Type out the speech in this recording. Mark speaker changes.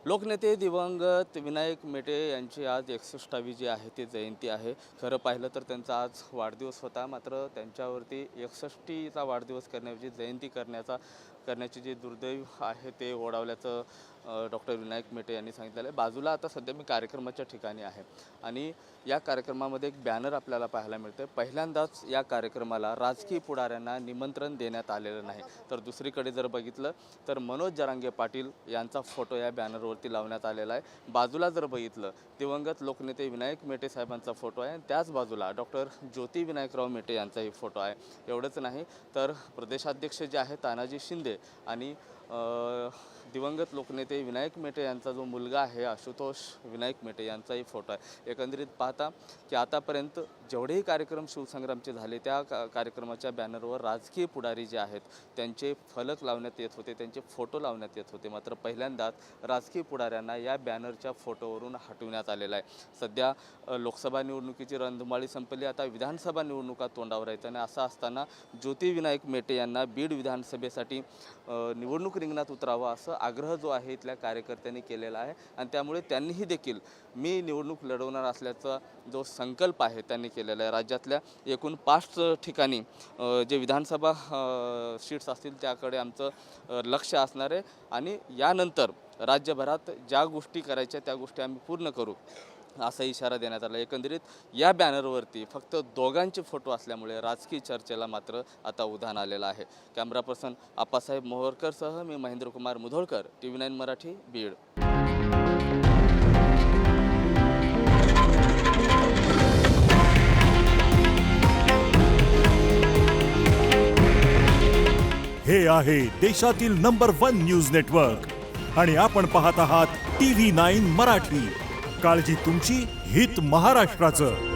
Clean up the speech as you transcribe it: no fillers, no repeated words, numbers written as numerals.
Speaker 1: लोकनेते दिवंगत विनायक मेटे यांची आज 61वी जी आहे ती जयंती आहे. खरं पाहिलं तर त्यांचा आज वाढदिवस होता, मात्र त्यांच्यावरती 61चा वाढदिवस करण्याची जयंती करण्याची जी दुर्दैव आहे ते ओढावल्याचं डॉक्टर विनायक मेटे यांनी सांगितलेलं आहे. बाजूला आता सध्या मी कार्यक्रमाच्या ठिकाणी आहे आणि या कार्यक्रमामध्ये एक बॅनर आपल्याला पाहायला मिळतं. पहिल्यांदाच या कार्यक्रमाला राजकीय पुढाऱ्यांना निमंत्रण देण्यात आलेलं नाही. तर दुसरीकडे जर बघितलं तर मनोज जरांगे पाटील यांचा फोटो या बॅनरवरती लावण्यात आलेला आहे. बाजूला जर बघितलं दिवंगत लोकनेते विनायक मेटे साहेबांचा फोटो आहे आणि त्याच बाजूला डॉक्टर ज्योती विनायकराव मेटे यांचाही फोटो आहे. एवढंच नाही तर प्रदेशाध्यक्ष जे आहे तानाजी शिंदे आणि दिवंगत लोकनेते विनायक मेटे यांचा जो मुलगा आहे आशुतोष विनायक मेटे यांचाही फोटो आहे. एकंदरीत पाहता की आतापर्यंत जेवढेही कार्यक्रम शिवसंग्रामचे झाले त्या कार्यक्रमाच्या बॅनरवर राजकीय पुढारी जे आहेत त्यांचे फलक लावण्यात येत होते, त्यांचे फोटो लावण्यात येत होते. मात्र पहिल्यांदाच राजकीय पुढाऱ्यांना या बॅनरच्या फोटोवरून हटवण्यात आलेलं आहे. सध्या लोकसभा निवडणुकीची रणधुमाळी संपली, आता विधानसभा निवडणुका तोंडावर आहेत आणि असं असताना ज्योती विनायक मेटे यांना बीड विधानसभेसाठी निवडणूक रिंगणात उतरावं असं आग्रह जो आहे इथल्या कार्यकर्त्यांनी केलेला आहे आणि त्यामुळे त्यांनीही देखील मी निवडणूक लढवणार असल्याचा जो संकल्प आहे त्यांनी केलेला आहे. राज्यातल्या एकूण 5 ठिकाणी जे विधानसभा सीट्स असतील त्याकडे आमचं लक्ष असणार आहे आणि यानंतर राज्यभरात ज्या गोष्टी करायच्या त्या गोष्टी आम्ही पूर्ण करू असा इशारा देण्यात आला. एकंदरीत या बॅनरवरती फक्त दोघांचे फोटो असल्यामुळे राजकीय चर्चेला मात्र आता उधाण आलेलं आहे. कॅमेरा पर्सन आप्पासाहेब मोहोरकरसह मी महेंद्रकुमार मुधोळकर, TV9 मराठी, बीड.
Speaker 2: हे आहे देशातील नंबर 1 न्यूज नेटवर्क आणि आपण पाहत आहात TV9 मराठी. काळजी तुमची, हित महाराष्ट्राचं.